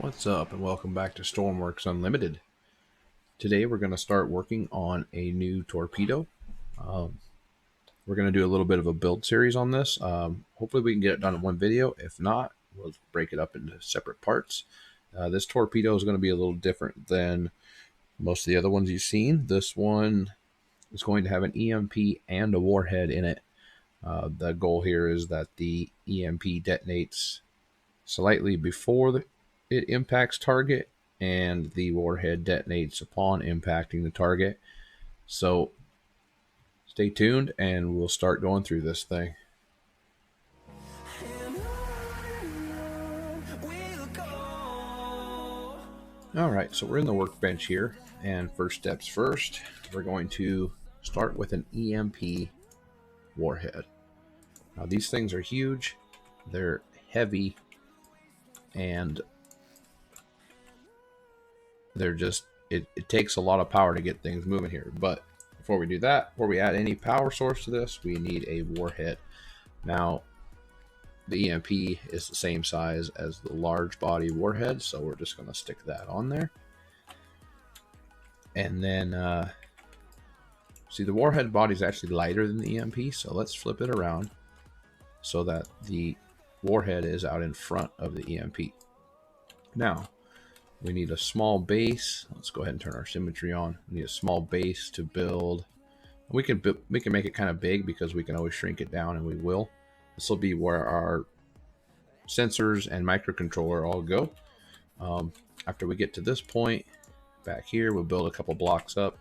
What's up, and welcome back to Stormworks Unlimited. Today we're going to start working on a new torpedo. We're going to do a little bit of a build series on this. Hopefully we can get it done in one video. If not, we'll break it up into separate parts. This torpedo is going to be a little different than most of the other ones you've seen. This one is going to have an EMP and a warhead in it. The goal here is that the EMP detonates slightly before it impacts target, and the warhead detonates upon impacting the target. So stay tuned and we'll start going through this thing. Alright, so we're in the workbench here, and first steps first, we're going to start with an EMP warhead. Now these things are huge, they're heavy, and they're just, it takes a lot of power to get things moving here. But before we do that, before we add any power source to this, we need a warhead. Now, the EMP is the same size as the large body warhead, so we're just going to stick that on there. And then, see, the warhead body is actually lighter than the EMP, so let's flip it around so that the warhead is out in front of the EMP. Now, we need a small base. Let's go ahead and turn our symmetry on. We need a small base to build. We can make it kind of big because we can always shrink it down, and we will. This will be where our sensors and microcontroller all go. After we get to this point, back here, we'll build a couple blocks up,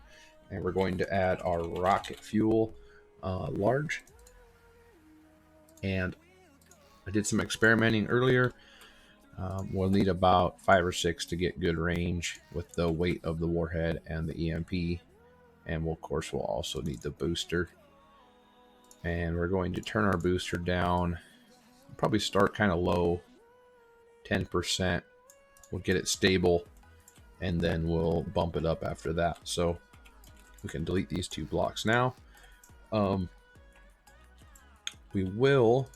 and we're going to add our rocket fuel large. And I did some experimenting earlier. We'll need about 5 or 6 to get good range with the weight of the warhead and the EMP. And of course, we'll also need the booster. And we're going to turn our booster down. Probably start kind of low, 10%. We'll get it stable, and then we'll bump it up after that. So we can delete these 2 blocks now. We will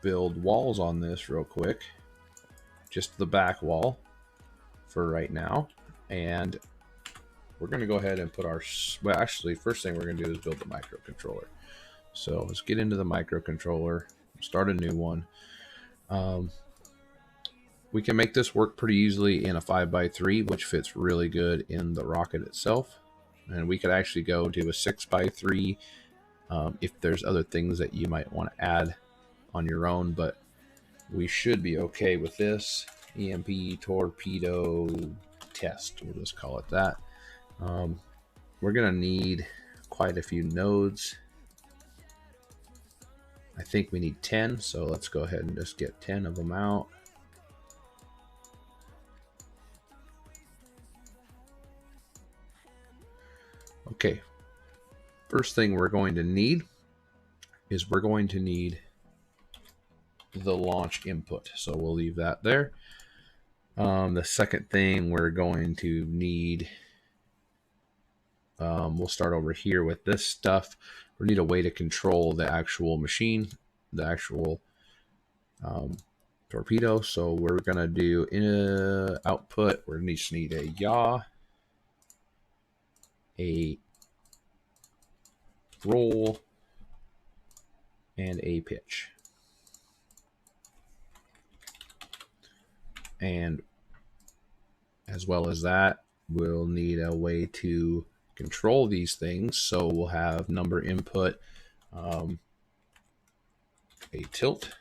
build walls on this real quick. Just the back wall for right now, and we're going to go ahead and put our, well, actually first thing we're going to do is build the microcontroller. So let's get into the microcontroller, start a new one. We can make this work pretty easily in a 5x3, which fits really good in the rocket itself, and we could actually go to a 6x3 if there's other things that you might want to add on your own, but we should be okay with this. EMP torpedo test, we'll just call it that. We're gonna need quite a few nodes. I think we need 10, so let's go ahead and just get 10 of them out. Okay, first thing we're going to need is we're going to need the launch input, so we'll leave that there. The second thing we're going to need, we'll start over here with this stuff. We need a way to control the actual machine, the actual torpedo. So we're gonna do in output, we're gonna need a yaw, a roll, and a pitch. And as well as that, we'll need a way to control these things. So we'll have number input, a tilt,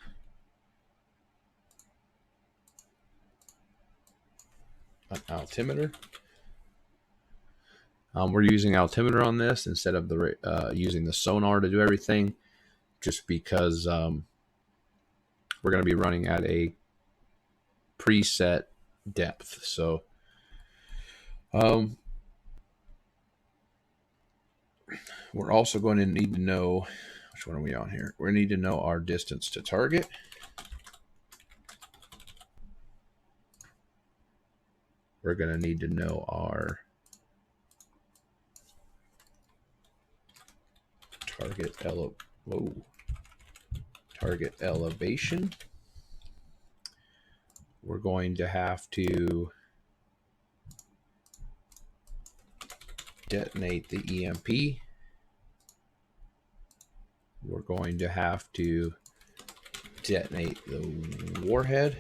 an altimeter. We're using altimeter on this instead of the using the sonar to do everything, just because we're going to be running at a preset depth. So we're also going to need to know, which one are we on here? We need to know our distance to target. We're going to need to know our target elevation. we're going to have to detonate the EMP. We're going to have to detonate the warhead.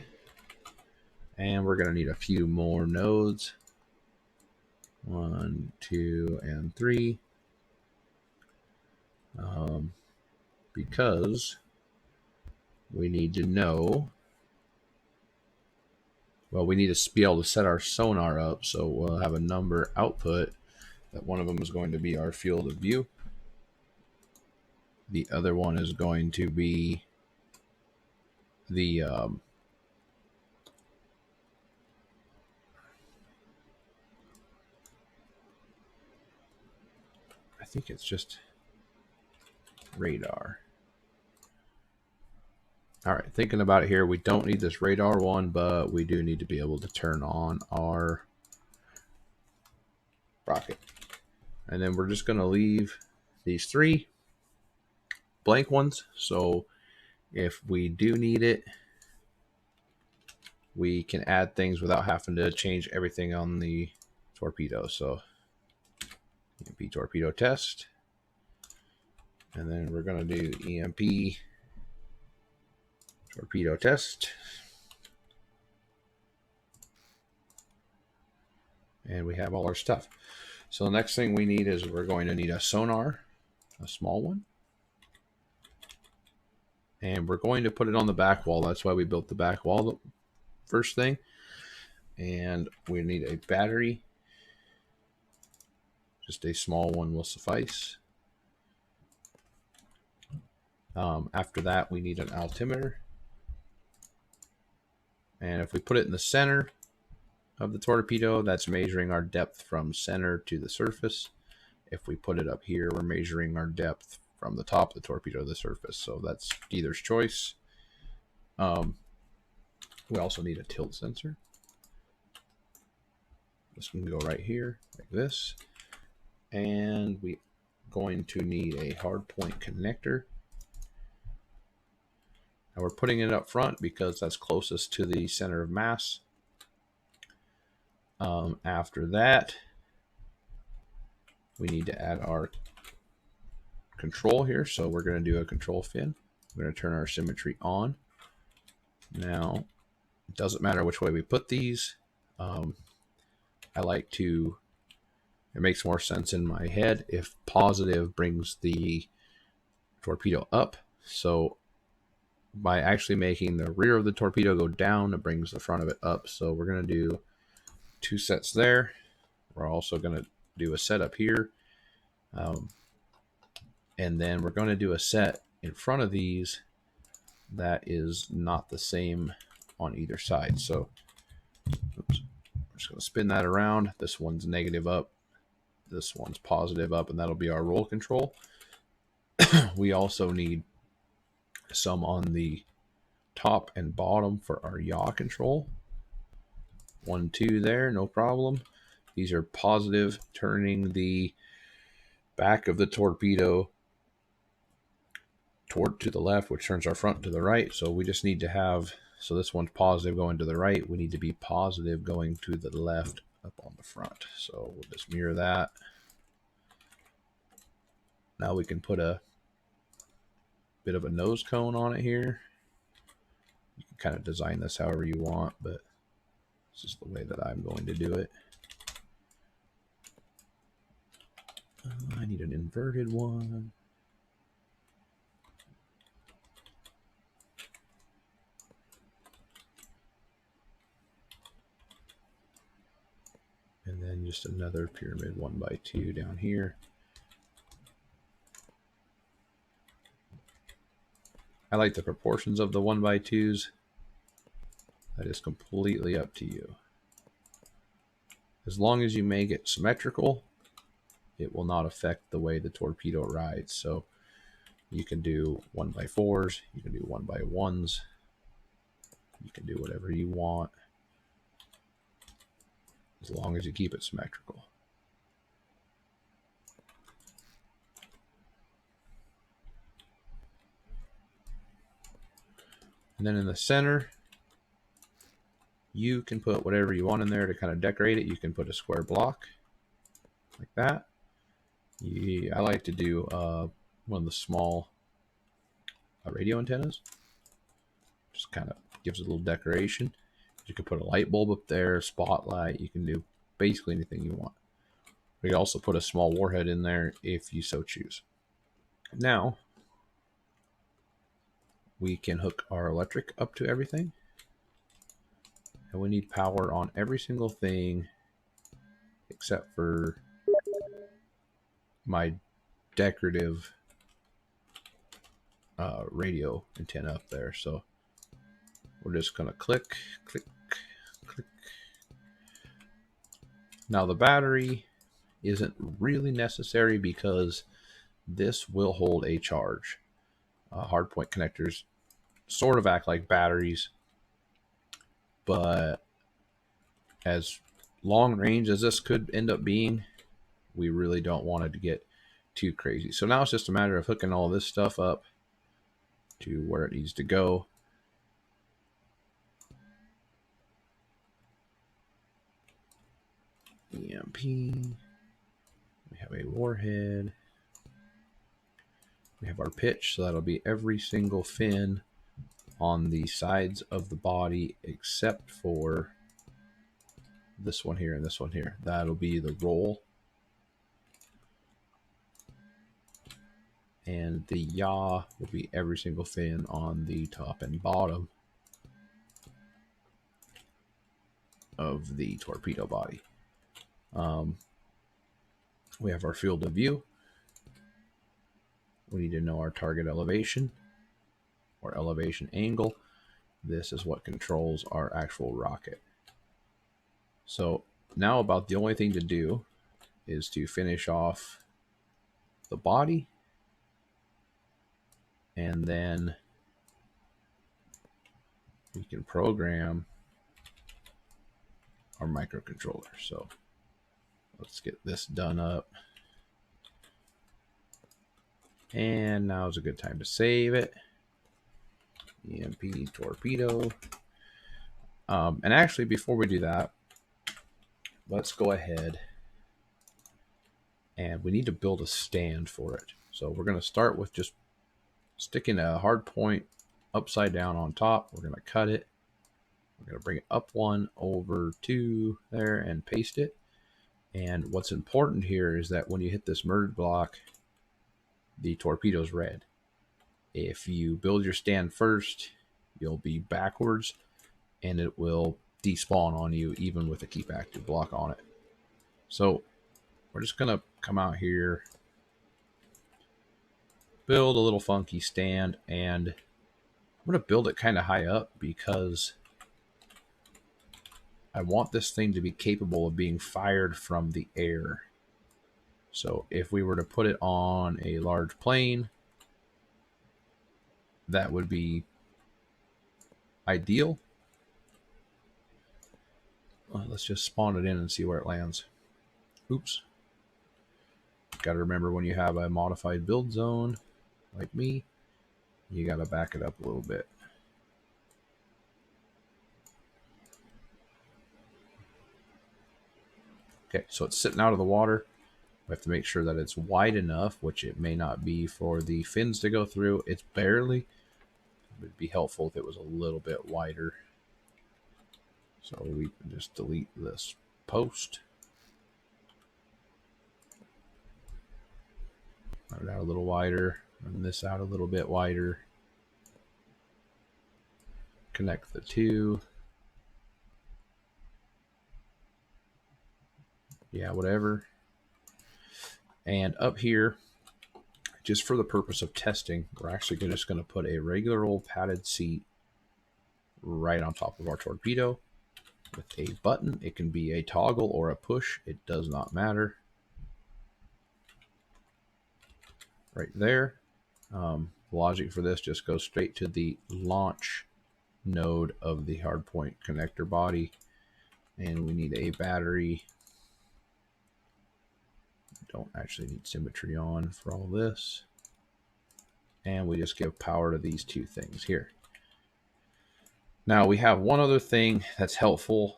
And we're going to need a few more nodes. 1, 2, and 3. Because we need to know, well, we need to be able to set our sonar up, so we'll have a number output that one of them is going to be our field of view. The other one is going to be the I think it's just radar. All right, thinking about it here, we don't need this radar one, but we do need to be able to turn on our rocket. And then we're just going to leave these 3 blank ones. So if we do need it, we can add things without having to change everything on the torpedo. So EMP torpedo test. And then we're going to do EMP torpedo test. And we have all our stuff. So the next thing we need is we're going to need a sonar, a small one. And we're going to put it on the back wall. That's why we built the back wall the first thing. And we need a battery. Just a small one will suffice. After that, we need an altimeter. And if we put it in the center of the torpedo, that's measuring our depth from center to the surface. If we put it up here, we're measuring our depth from the top of the torpedo to the surface. So that's either's choice. We also need a tilt sensor. This can go right here, like this. And we're going to need a hard point connector. And we're putting it up front because that's closest to the center of mass. After that, we need to add our control here. So we're going to do a control fin. We're going to turn our symmetry on. Now, it doesn't matter which way we put these. I like to, it makes more sense in my head if positive brings the torpedo up. So by actually making the rear of the torpedo go down, it brings the front of it up. So we're going to do 2 sets there. We're also going to do a set up here. And then we're going to do a set in front of these that is not the same on either side. So oops, I'm just going to spin that around. This one's negative up. This one's positive up, and that'll be our roll control. We also need some on the top and bottom for our yaw control. 1, 2 there, no problem. These are positive, turning the back of the torpedo toward to the left, which turns our front to the right. So we just need to have, so this one's positive going to the right. We need to be positive going to the left up on the front. So we'll just mirror that. Now we can put a bit of a nose cone on it here. You can kind of design this however you want, but this is the way that I'm going to do it. I need an inverted one. And then just another pyramid 1x2 down here. I like the proportions of the 1x2s. That is completely up to you. As long as you make it symmetrical, it will not affect the way the torpedo rides. So you can do 1x4s, you can do 1x1s, you can do whatever you want, as long as you keep it symmetrical. And then in the center, You can put whatever you want in there to kind of decorate it. You can put a square block like that. I like to do one of the small radio antennas. Just kind of gives it a little decoration. You can put a light bulb up there, spotlight. You can do basically anything you want. We can also put a small warhead in there if you so choose. Now, we can hook our electric up to everything. And we need power on every single thing except for my decorative radio antenna up there. So we're just going to click, click, click. Now the battery isn't really necessary because this will hold a charge. Hardpoint connectors sort of act like batteries, but as long range as this could end up being, we really don't want it to get too crazy. So now it's just a matter of hooking all this stuff up to where it needs to go. EMP. We have a warhead. We have our pitch, so that'll be every single fin on the sides of the body except for this one here and this one here. That'll be the roll. And the yaw will be every single fin on the top and bottom of the torpedo body. We have our field of view. We need to know our target elevation or elevation angle. This is what controls our actual rocket. So now about the only thing to do is to finish off the body, and then we can program our microcontroller. So let's get this done up. And now is a good time to save it. EMP Torpedo. And actually, before we do that, let's go ahead and we need to build a stand for it. So we're going to start with just sticking a hard point upside down on top. We're going to cut it. We're going to bring it up one over to there and paste it. And what's important here is that when you hit this merge block, the torpedo's red. If you build your stand first, you'll be backwards and it will despawn on you even with a keep active block on it. So we're just going to come out here, build a little funky stand, and I'm going to build it kind of high up because I want this thing to be capable of being fired from the air. So if we were to put it on a large plane, that would be ideal. Let's just spawn it in and see where it lands. Oops. Got to remember, when you have a modified build zone like me, you got to back it up a little bit. Okay, so it's sitting out of the water. We have to make sure that it's wide enough, which it may not be for the fins to go through. It's barely. It would be helpful if it was a little bit wider. So we can just delete this post. Run it out a little wider. Run this out a little bit wider. Connect the two. Yeah, whatever. And up here, just for the purpose of testing, we're actually just going to put a regular old padded seat right on top of our torpedo with a button. It can be a toggle or a push. It does not matter. Right there. The logic for this just goes straight to the launch node of the hardpoint connector body. And we need a battery. Don't actually need symmetry on for all this. And we just give power to these two things here. Now we have one other thing that's helpful,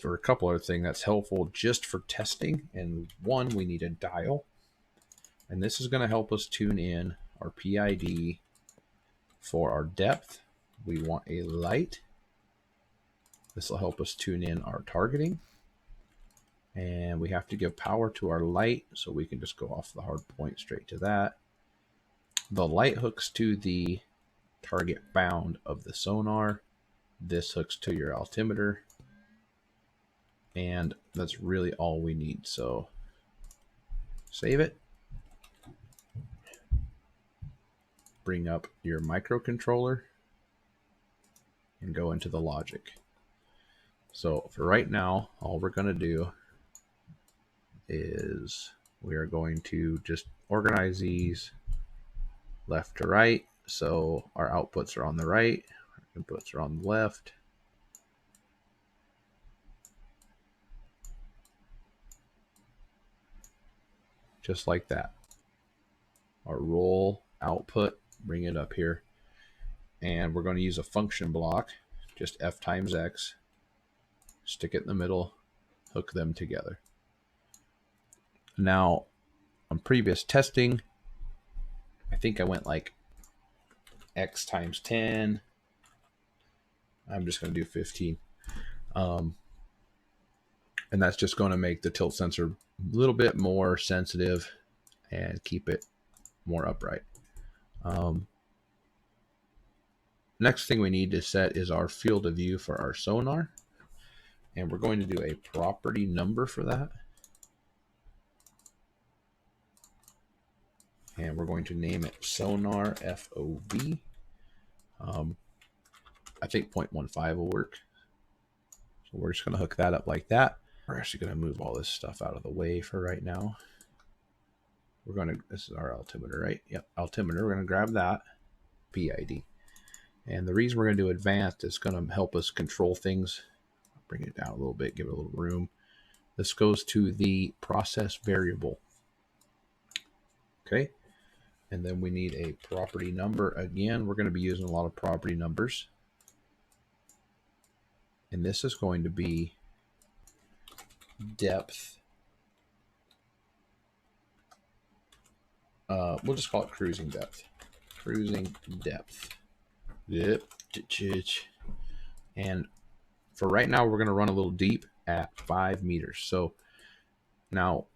or a couple other things that's helpful just for testing. And one, we need a dial. And this is going to help us tune in our PID for our depth. We want a light. This will help us tune in our targeting. And we have to give power to our light, so we can just go off the hard point straight to that. The light hooks to the target bound of the sonar. This hooks to your altimeter. And that's really all we need. So save it. Bring up your microcontroller and go into the logic. So for right now, all we're going to do is we are going to just organize these left to right. So our outputs are on the right, our inputs are on the left. Just like that. Our roll output, bring it up here. And we're going to use a function block, just F times X, stick it in the middle, hook them together. Now, on previous testing, I think I went like X times 10. I'm just going to do 15. And that's just going to make the tilt sensor a little bit more sensitive and keep it more upright. Next thing we need to set is our field of view for our sonar. And we're going to do a property number for that. And we're going to name it sonar FOV. I think 0.15 will work. So we're just going to hook that up like that. We're actually going to move all this stuff out of the way for right now. We're going to, this is our altimeter, right? Yep, altimeter. We're going to grab that, PID. And the reason we're going to do advanced is going to help us control things. Bring it down a little bit, give it a little room. This goes to the process variable. Okay. And then we need a property number. Again, we're going to be using a lot of property numbers. And this is going to be depth. We'll just call it cruising depth. Cruising depth. Yep. And for right now, we're going to run a little deep at 5 meters. So now,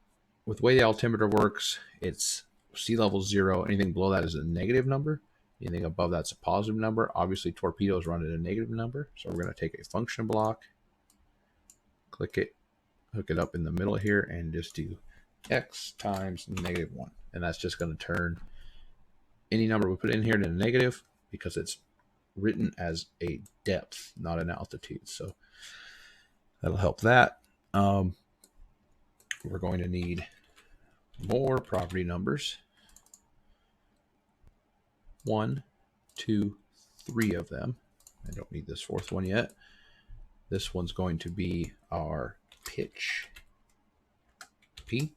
with the way the altimeter works, it's sea level 0. Anything below that is a negative number. Anything above that's a positive number. Obviously, torpedoes run at a negative number. So we're going to take a function block, click it, hook it up in the middle here, and just do x times -1. And that's just going to turn any number we put in here to negative because it's written as a depth, not an altitude. So that'll help that. We're going to need more property numbers. 1, 2, 3 of them. I don't need this 4th one yet. This one's going to be our pitch P,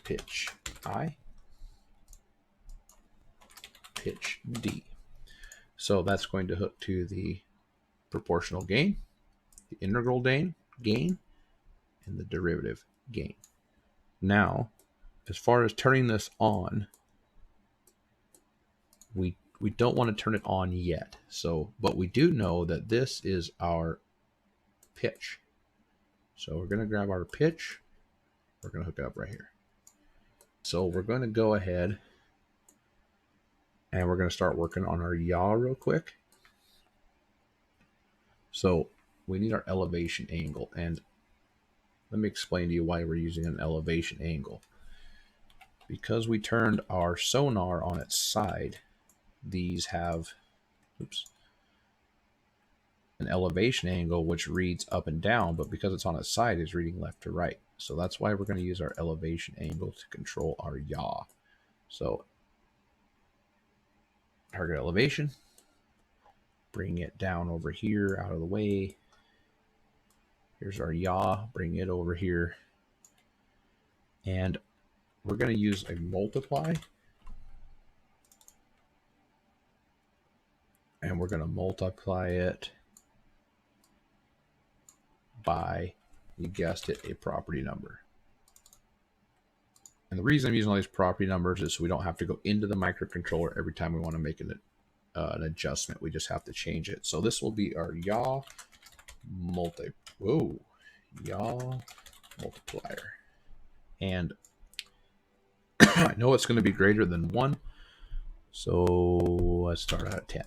pitch I, pitch D. So that's going to hook to the proportional gain, the integral gain, and the derivative gain. Now, as far as turning this on, we don't want to turn it on yet. So, but we do know that this is our pitch. So we're going to grab our pitch. We're going to hook it up right here. So we're going to go ahead and we're going to start working on our yaw real quick. So we need our elevation angle. And let me explain to you why we're using an elevation angle. Because we turned our sonar on its side, these have an elevation angle which reads up and down, but because it's on its side, it's reading left to right. So that's why we're going to use our elevation angle to control our yaw. So target elevation, bring it down over here out of the way. Here's our yaw, bring it over here. And we're going to use a multiply. and we're going to multiply it by, you guessed it, a property number. And the reason I'm using all these property numbers is so we don't have to go into the microcontroller every time we want to make an adjustment. We just have to change it. So this will be our yaw yaw multiplier. And I know it's going to be greater than 1. So let's start out at 10.